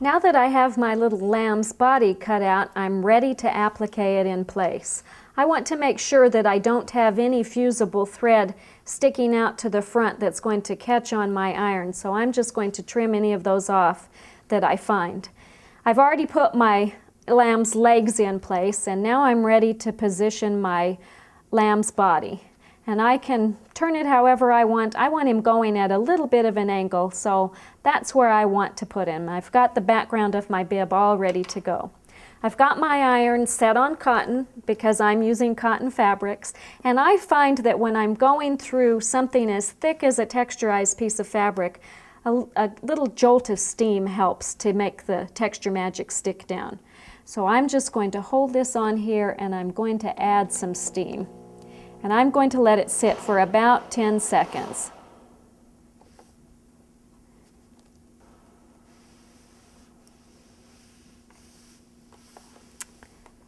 Now that I have my little lamb's body cut out, I'm ready to applique it in place. I want to make sure that I don't have any fusible thread sticking out to the front that's going to catch on my iron, so I'm just going to trim any of those off that I find. I've already put my lamb's legs in place, and now I'm ready to position my lamb's body. And I can turn it however I want. I want him going at a little bit of an angle, so that's where I want to put him. I've got the background of my bib all ready to go. I've got my iron set on cotton because I'm using cotton fabrics, and I find that when I'm going through something as thick as a texturized piece of fabric, a little jolt of steam helps to make the texture magic stick down. So I'm just going to hold this on here, and I'm going to add some steam. And I'm going to let it sit for about 10 seconds.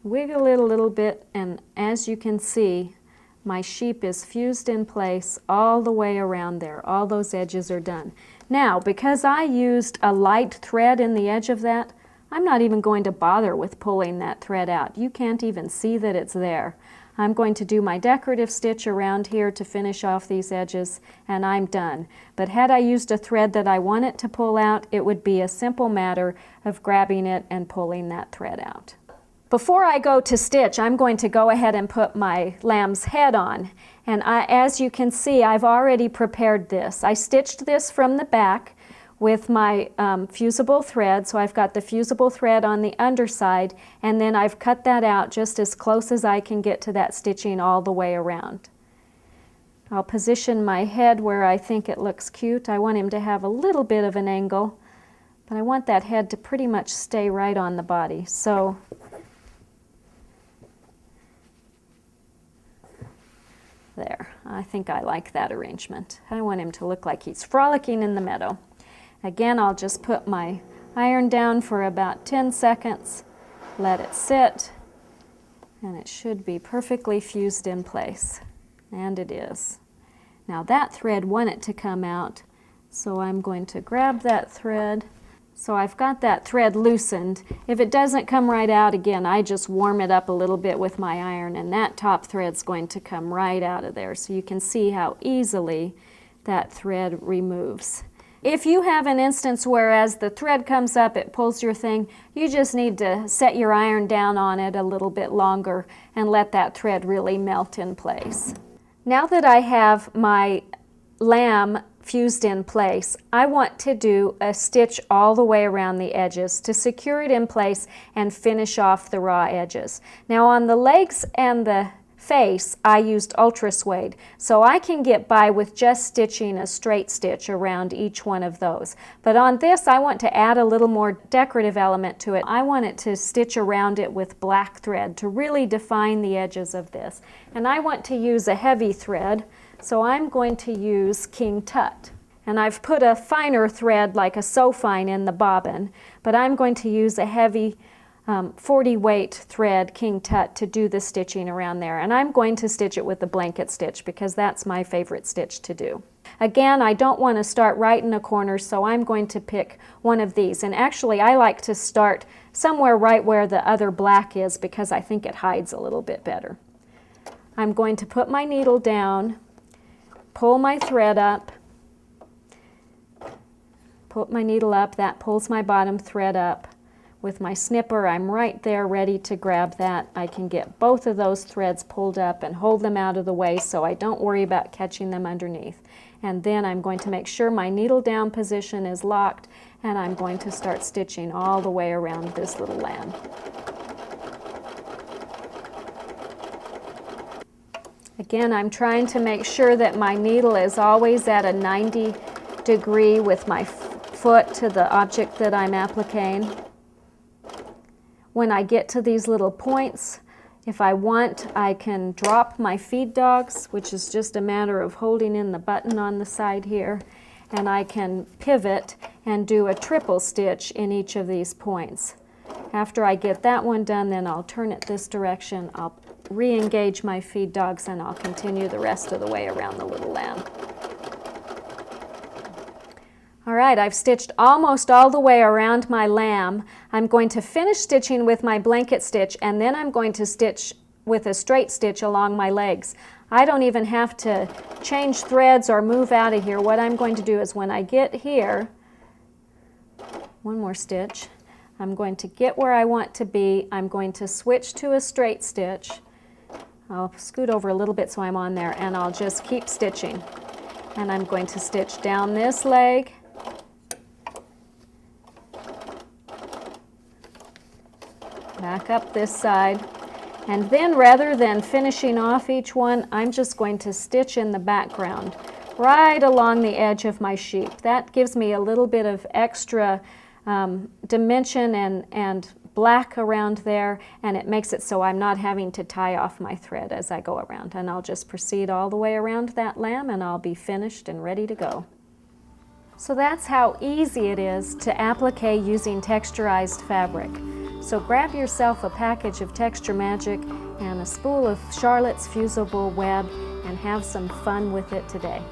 Wiggle it a little bit, and as you can see, my sheep is fused in place all the way around there. All those edges are done. Now, because I used a light thread in the edge of that, I'm not even going to bother with pulling that thread out. You can't even see that it's there. I'm going to do my decorative stitch around here to finish off these edges, and I'm done. But had I used a thread that I want it to pull out, it would be a simple matter of grabbing it and pulling that thread out. Before I go to stitch, I'm going to go ahead and put my lamb's head on. And as you can see, I've already prepared this. I stitched this from the back with my fusible thread, so I've got the fusible thread on the underside, and then I've cut that out just as close as I can get to that stitching all the way around. I'll position my head where I think it looks cute. I want him to have a little bit of an angle, but I want that head to pretty much stay right on the body. So there, I think I like that arrangement. I want him to look like he's frolicking in the meadow. Again, I'll just put my iron down for about 10 seconds, let it sit, and it should be perfectly fused in place. And it is. Now that thread wanted to come out, so I'm going to grab that thread. So I've got that thread loosened. If it doesn't come right out, again, I just warm it up a little bit with my iron, and that top thread's going to come right out of there. So you can see how easily that thread removes. If you have an instance where as the thread comes up, it pulls your thing, you just need to set your iron down on it a little bit longer and let that thread really melt in place. Now that I have my lamb fused in place, I want to do a stitch all the way around the edges to secure it in place and finish off the raw edges. Now on the legs and the face, I used ultra suede, so I can get by with just stitching a straight stitch around each one of those. But on this, I want to add a little more decorative element to it. I want it to stitch around it with black thread to really define the edges of this. And I want to use a heavy thread, so I'm going to use King Tut. And I've put a finer thread like a sew fine in the bobbin, but I'm going to use a heavy 40 weight thread King Tut to do the stitching around there, and I'm going to stitch it with the blanket stitch because that's my favorite stitch to do. Again, I don't want to start right in the corner, so I'm going to pick one of these, and actually I like to start somewhere right where the other black is because I think it hides a little bit better. I'm going to put my needle down, pull my thread up, put my needle up, that pulls my bottom thread up. With my snipper, I'm right there ready to grab that. I can get both of those threads pulled up and hold them out of the way so I don't worry about catching them underneath. And then I'm going to make sure my needle down position is locked, and I'm going to start stitching all the way around this little lamb. Again, I'm trying to make sure that my needle is always at a 90 degree with my foot to the object that I'm appliquing. When I get to these little points, if I want, I can drop my feed dogs, which is just a matter of holding in the button on the side here, and I can pivot and do a triple stitch in each of these points. After I get that one done, then I'll turn it this direction, I'll re-engage my feed dogs, and I'll continue the rest of the way around the little lamb. All right, I've stitched almost all the way around my lamb. I'm going to finish stitching with my blanket stitch, and then I'm going to stitch with a straight stitch along my legs. I don't even have to change threads or move out of here. What I'm going to do is when I get here, one more stitch, I'm going to get where I want to be. I'm going to switch to a straight stitch. I'll scoot over a little bit so I'm on there, and I'll just keep stitching. And I'm going to stitch down this leg, back up this side, and then rather than finishing off each one, I'm just going to stitch in the background right along the edge of my sheep. That gives me a little bit of extra dimension and black around there, and it makes it so I'm not having to tie off my thread as I go around. And I'll just proceed all the way around that lamb, and I'll be finished and ready to go. So that's how easy it is to applique using texturized fabric. So grab yourself a package of Texture Magic and a spool of Charlotte's Fusible web and have some fun with it today.